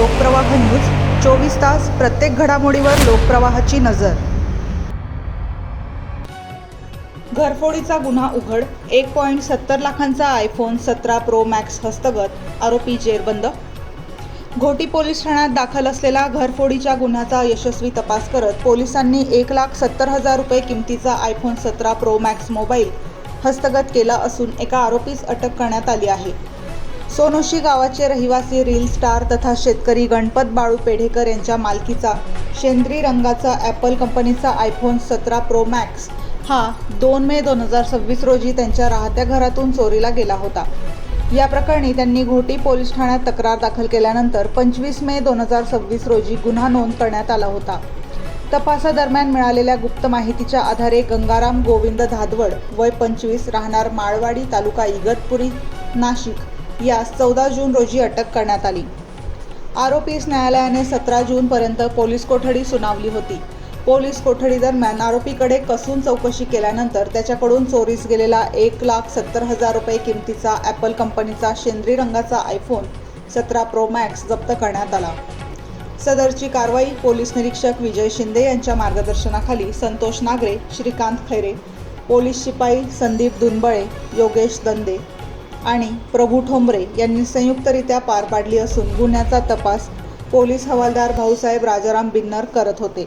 Lokpravah news 24 तास प्रत्येक घडामोडीवर लोकप्रवाहाची नजर। घरफोडीचा गुन्हा उघड, 1.70 लाखांचा आयफोन 17 प्रो मॅक्स हस्तगत, आरोपी जेरबंद। घोटी पोलीस ठाण्यात दाखल असलेला घरफोडीच्या गुन्ह्याचा यशस्वी तपास करत पोलिसांनी 1,70,000 रुपये किमतीचा आयफोन 17 प्रो मॅक्स मोबाईल हस्तगत केला असून एका आरोपीस अटक करण्यात आली आहे। सोनोशी गावाचे रहिवासी रील स्टार तथा शेतकरी गणपत बाळू पेढेकर यांच्या मालकीचा शेंद्री रंगाचा ॲपल कंपनीचा आयफोन 17 प्रो मॅक्स हा 2 मे 2026 रोजी त्यांच्या राहत्या घरातून चोरीला गेला होता। या प्रकरणी त्यांनी घोटी पोलीस ठाण्यात तक्रार दाखल केल्यानंतर 25 मे 2026 रोजी गुन्हा नोंद करण्यात आला होता। तपासादरम्यान मिळालेल्या गुप्त माहितीच्या आधारे गंगाराम गोविंद धादवड वय 25 राहणार माळवाडी तालुका इगतपुरी नाशिक यास 14 जून रोजी अटक करण्यात आली। आरोपीस न्यायालयाने 17 जूनपर्यंत पोलीस कोठडी सुनावली होती। पोलीस कोठडी दरम्यान आरोपीकडे कसून चौकशी केल्यानंतर त्याच्याकडून चोरीस गेलेला 1,70,000 रुपये किमतीचा ॲपल कंपनीचा शेंद्री रंगाचा आयफोन 17 प्रो मॅक्स जप्त करण्यात आला। सदरची कारवाई पोलीस निरीक्षक विजय शिंदे यांच्या मार्गदर्शनाखाली संतोष नागरे, श्रीकांत खैरे, पोलीस शिपाई संदीप दुनबळे, योगेश दंदे आणि प्रभू ठोंबरे यांनी संयुक्तरित्या पार पाडली असून गुन्ह्याचा तपास पोलीस हवालदार भाऊसाहेब राजाराम बिन्नर करत होते।